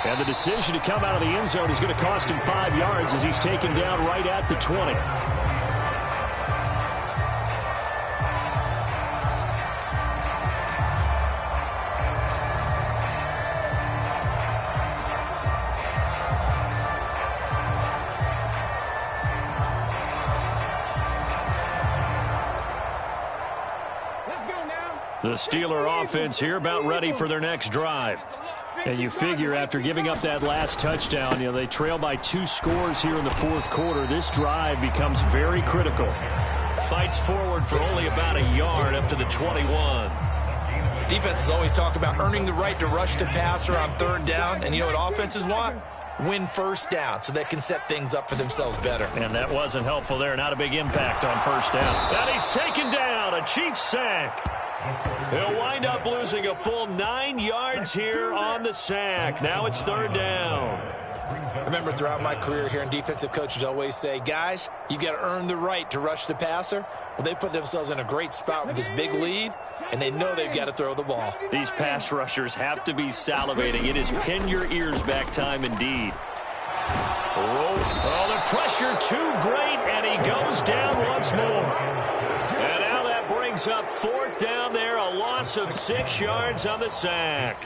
And the decision to come out of the end zone is going to cost him 5 yards as he's taken down right at the 20. The Steeler offense here about ready for their next drive. And you figure after giving up that last touchdown, they trail by 2 scores here in the 4th quarter. This drive becomes very critical. Fights forward for only about a yard up to the 21. Defenses always talk about earning the right to rush the passer on 3rd down. And you know what offenses want? win first down so they can set things up for themselves better. And that wasn't helpful there. Not a big impact on first down. And he's taken down. A Chiefs sack. He'll wind up losing a full 9 yards here on the sack. Now it's third down. I remember throughout my career hearing defensive coaches always say, guys, you got to earn the right to rush the passer. Well, they put themselves in a great spot with this big lead, and they know they've got to throw the ball. These pass rushers have to be salivating. It is pin your ears back time indeed. Oh, the pressure too great, and he goes down once more. And now that brings up fourth down there, a loss of 6 yards on the sack.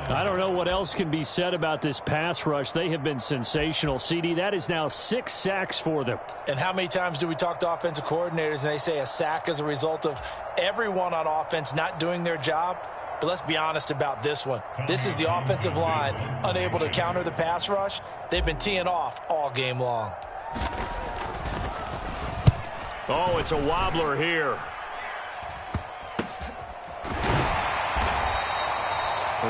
I don't know what else can be said about this pass rush. They have been sensational. CD, that is now 6 sacks for them. And how many times do we talk to offensive coordinators and they say a sack is a result of everyone on offense not doing their job? But let's be honest about this one. This is the offensive line unable to counter the pass rush. They've been teeing off all game long. Oh, it's a wobbler here.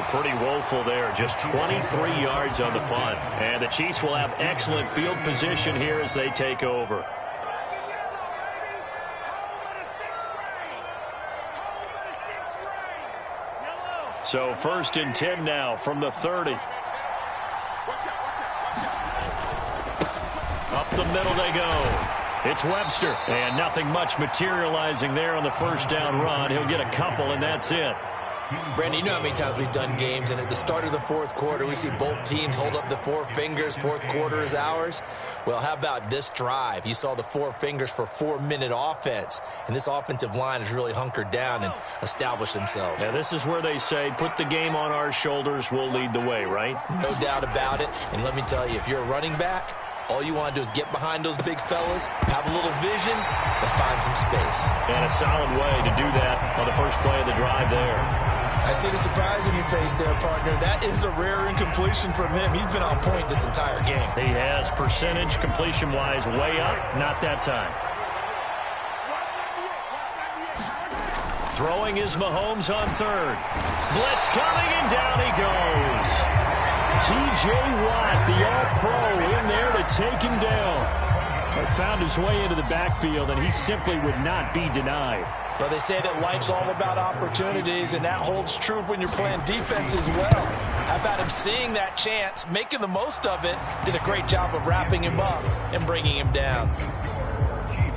Pretty woeful there. Just 23 yards on the punt. And the Chiefs will have excellent field position here as they take over. So first and 10 now from the 30. Up the middle they go. It's Webster. And nothing much materializing there on the first down run. He'll get a couple, and that's it. Brandon, you know how many times we've done games, and at the start of the fourth quarter, we see both teams hold up the 4 fingers. Fourth quarter is ours. Well, how about this drive? You saw the 4 fingers for 4-minute offense, and this offensive line has really hunkered down and established themselves. Yeah, this is where they say, put the game on our shoulders, we'll lead the way, right? No doubt about it. And let me tell you, if you're a running back, all you want to do is get behind those big fellas, have a little vision, and find some space. And a solid way to do that on the first play of the drive there. I see the surprise in your face there, partner. That is a rare incompletion from him. He's been on point this entire game. He has percentage completion-wise way up. Not that time. Throwing is Mahomes on third. Blitz coming, and down he goes. T.J. Watt, the All-Pro, in there to take him down. But found his way into the backfield, and he simply would not be denied. Well, they say that life's all about opportunities, and that holds true when you're playing defense as well. How about him seeing that chance, making the most of it, did a great job of wrapping him up and bringing him down.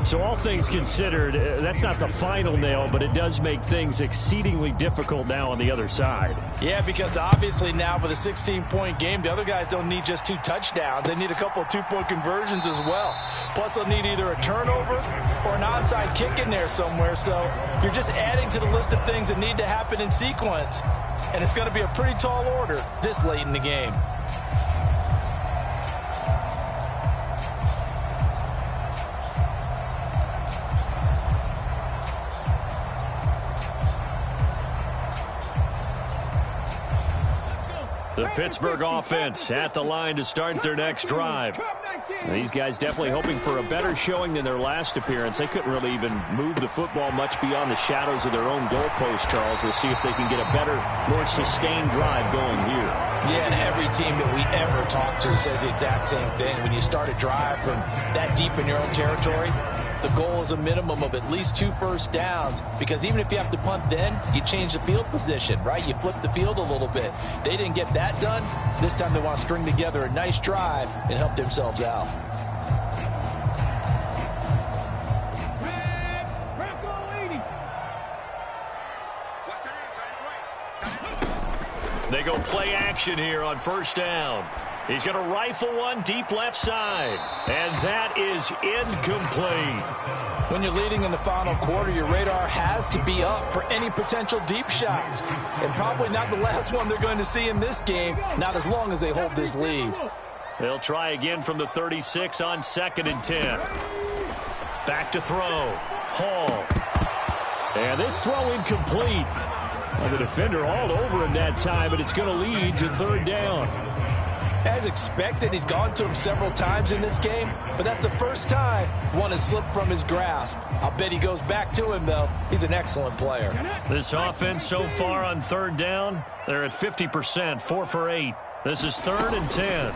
So all things considered, that's not the final nail, but it does make things exceedingly difficult now on the other side. Yeah, because obviously now with a 16-point game, the other guys don't need just 2 touchdowns. They need a couple of 2-point conversions as well. Plus, they'll need either a turnover or an onside kick in there somewhere. So you're just adding to the list of things that need to happen in sequence. And it's going to be a pretty tall order this late in the game. The Pittsburgh offense at the line to start their next drive. These guys definitely hoping for a better showing than their last appearance. They couldn't really even move the football much beyond the shadows of their own goalpost, Charles. We'll see if they can get a better, more sustained drive going here. Yeah, and every team that we ever talk to says the exact same thing. When you start a drive from that deep in your own territory, the goal is a minimum of at least 2 first downs, because even if you have to punt then, you change the field position, right? You flip the field a little bit. They didn't get that done. This time they want to string together a nice drive and help themselves out. They go play action here on first down. He's going to rifle one deep left side. And that is incomplete. When you're leading in the final quarter, your radar has to be up for any potential deep shots. And probably not the last one they're going to see in this game, not as long as they hold this lead. They'll try again from the 36 on 2nd and 10. Back to throw. Hall. And this throw incomplete. Well, the defender all over him that time, but it's going to lead to third down. As expected, he's gone to him several times in this game, but that's the first time one has slipped from his grasp. I'll bet he goes back to him, though. He's an excellent player. This offense so far on third down, they're at 50%, 4 for 8. This is 3rd and 10.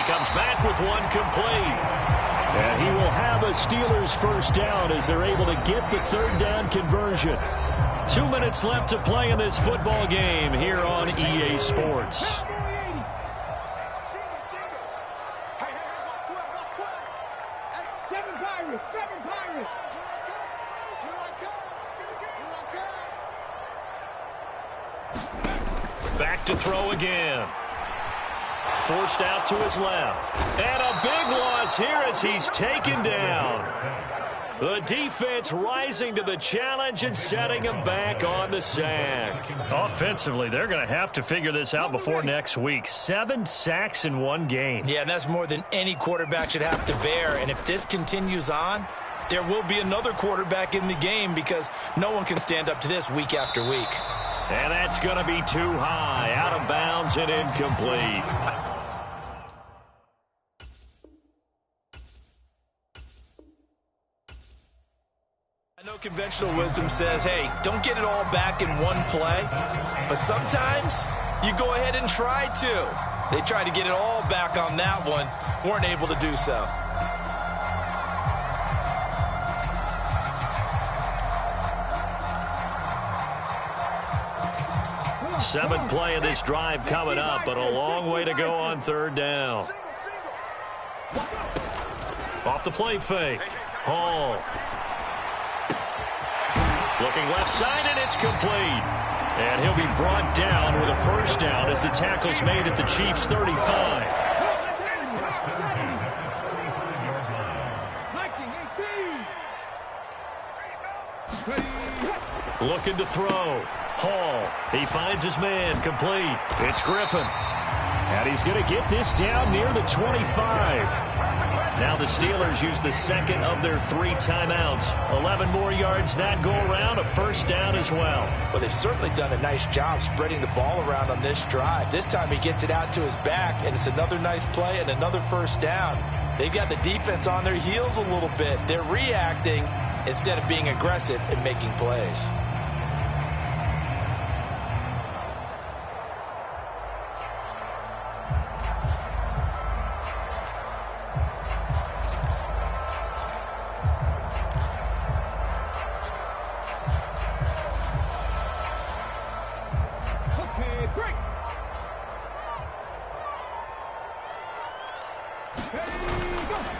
comes back with one complete. And he will have a Steelers first down as they're able to get the third down conversion. 2 minutes left to play in this football game here on EA Sports. Back to throw again. Forced out to his left. And a big loss here as he's taken down. The defense rising to the challenge and setting him back on the sack. Offensively, they're going to have to figure this out before next week. 7 sacks in one game. Yeah, and that's more than any quarterback should have to bear. And if this continues on, there will be another quarterback in the game because no one can stand up to this week after week. And that's going to be too high, out of bounds and incomplete. I know conventional wisdom says, hey, don't get it all back in one play. But sometimes you go ahead and try to. They tried to get it all back on that one, weren't able to do so. Seventh play of this drive coming up, but a long way to go on third down. Off the play fake. Hall. Looking left side, and it's complete. And he'll be brought down with a first down as the tackle's made at the Chiefs' 35. Looking to throw. Hall. He finds his man. Complete. It's Griffin. And he's going to get this down near the 25. Now the Steelers use the second of their 3 timeouts. 11 more yards that go around. A first down as well. Well, they've certainly done a nice job spreading the ball around on this drive. This time he gets it out to his back, and it's another nice play and another first down. They've got the defense on their heels a little bit. They're reacting instead of being aggressive and making plays.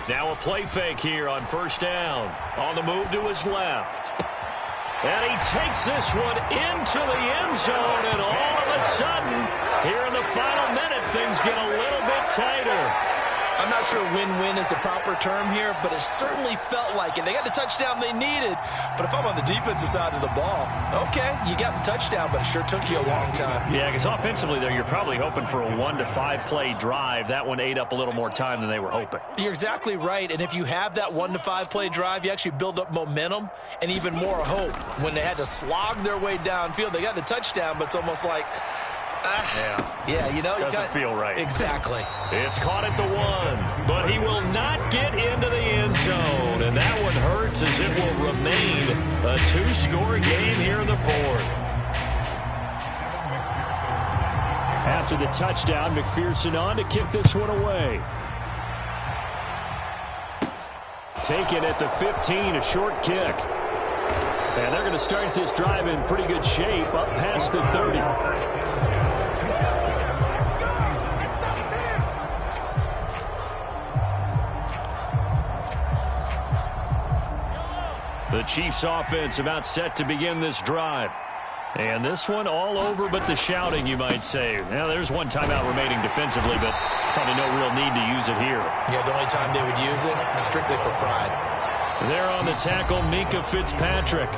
Now a play fake here on first down. On the move to his left. And he takes this one into the end zone, and all of a sudden, here in the final minute, things get a little bit tighter. I'm not sure win-win is the proper term here, but it certainly felt like it. They got the touchdown they needed, but if I'm on the defensive side of the ball, okay, you got the touchdown, but it sure took you a long time. Yeah, because offensively there, you're probably hoping for a 1 to 5 play drive. That one ate up a little more time than they were hoping. You're exactly right, and if you have that 1 to 5 play drive, you actually build up momentum and even more hope. When they had to slog their way downfield, they got the touchdown, but it's almost like, yeah, you know, doesn't feel right. Exactly. It's caught at the 1, but he will not get into the end zone, and that one hurts as it will remain a 2-score game here in the 4th. After the touchdown, McPherson on to kick this one away. Taken at the 15, a short kick. And they're going to start this drive in pretty good shape up past the 30. The Chiefs offense about set to begin this drive. And this one all over but the shouting, you might say. Now, there's one timeout remaining defensively, but probably no real need to use it here. Yeah, the only time they would use it, strictly for pride. There on the tackle, Minkah Fitzpatrick.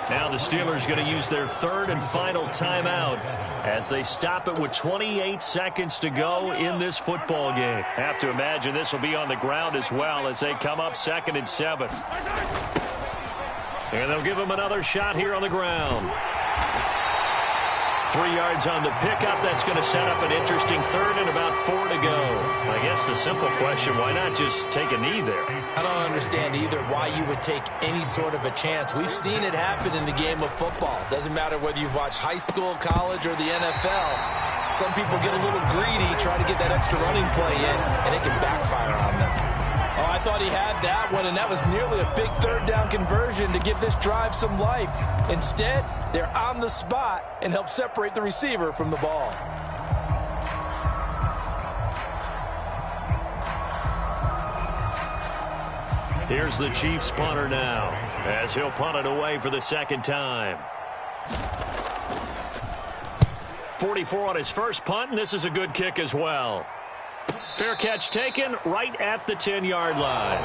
Now the Steelers going to use their 3rd and final timeout as they stop it with 28 seconds to go in this football game. Have to imagine this will be on the ground as well as they come up 2nd and 7. And they'll give him another shot here on the ground. 3 yards on the pickup. That's going to set up an interesting 3rd and about 4 to go. I guess the simple question, why not just take a knee there? I don't understand either why you would take any sort of a chance. We've seen it happen in the game of football. Doesn't matter whether you've watched high school, college, or the NFL. some people get a little greedy, try to get that extra running play in, and it can backfire on them. Oh, I thought he had that one, and that was nearly a big third down conversion to give this drive some life. Instead, they're on the spot and help separate the receiver from the ball. Here's the Chiefs punter now, as he'll punt it away for the second time. 44 on his first punt, and this is a good kick as well. Fair catch taken right at the 10-yard line.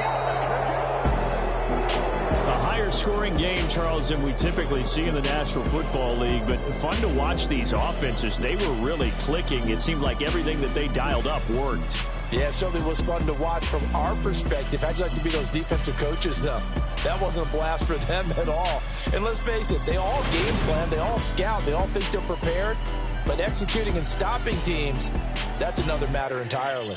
A higher-scoring game, Charles, than we typically see in the National Football League, but fun to watch these offenses. They were really clicking. It seemed like everything that they dialed up worked. Yeah, it certainly was fun to watch from our perspective. How'd you like to be those defensive coaches, though? That wasn't a blast for them at all. And let's face it, they all game plan, they all scout, they all think they're prepared. But executing and stopping teams, that's another matter entirely.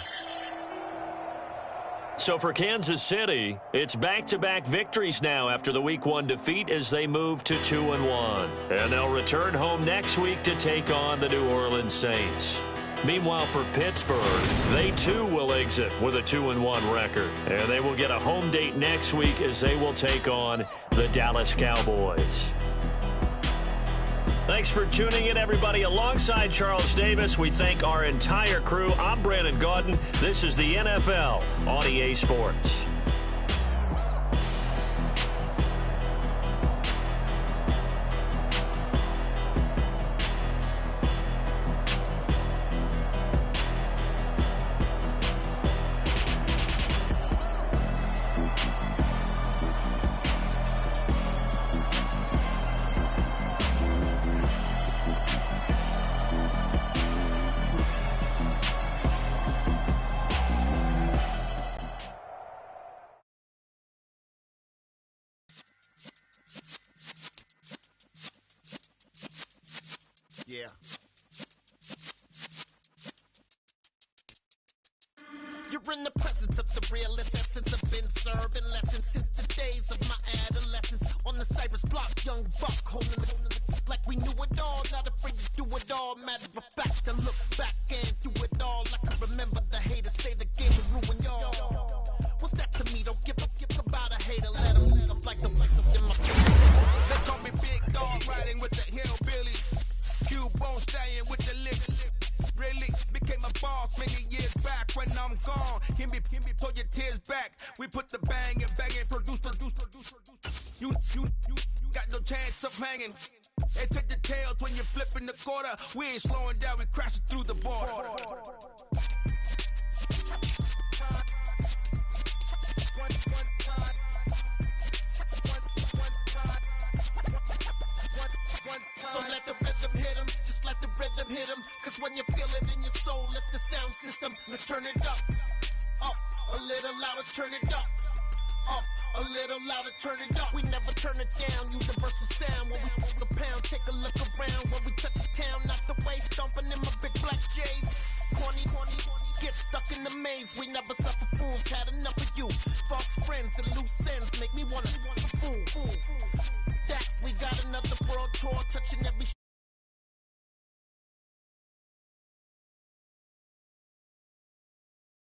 So for Kansas City, it's back-to-back victories now after the Week 1 defeat as they move to 2-1. And they'll return home next week to take on the New Orleans Saints. Meanwhile, for Pittsburgh, they too will exit with a 2-1 record. And they will get a home date next week as they will take on the Dallas Cowboys. Thanks for tuning in, everybody. Alongside Charles Davis, we thank our entire crew. I'm Brandon Gaudin. This is the NFL on EA Sports. Yeah. You're in the presence of the realest essence. I've been serving lessons since the days of my adolescence. On the Cypress block, young buck holding the like we knew it all. Not afraid to do it all. Matter of fact, to look back and do it all. I can remember the haters say the game will ruin y'all. What's that to me? Don't give about a hater. Let them like the in my face. They call me Big Dog, riding with the hillbilly. Q-Bone staying with the lick. Really became a boss many years back. When I'm gone, can be pull your tears back. We put the bang and bang and produce. You got no chance of hanging. They take the tails when you're flipping the quarter. We ain't slowing down, we crashing through the border. So let the rhythm hit him, just let the rhythm hit him. Cause when you feel it in your soul, lift the sound system. Let's turn it up, a little louder, turn it up, a little louder, turn it up. We never turn it down, universal sound. When we move the pound, take a look around. When we touch the town, knock the way, stomping in my big black J's. Corny, get stuck in the maze. We never suffer fools, had enough of you. False friends and loose ends make me wanna fool.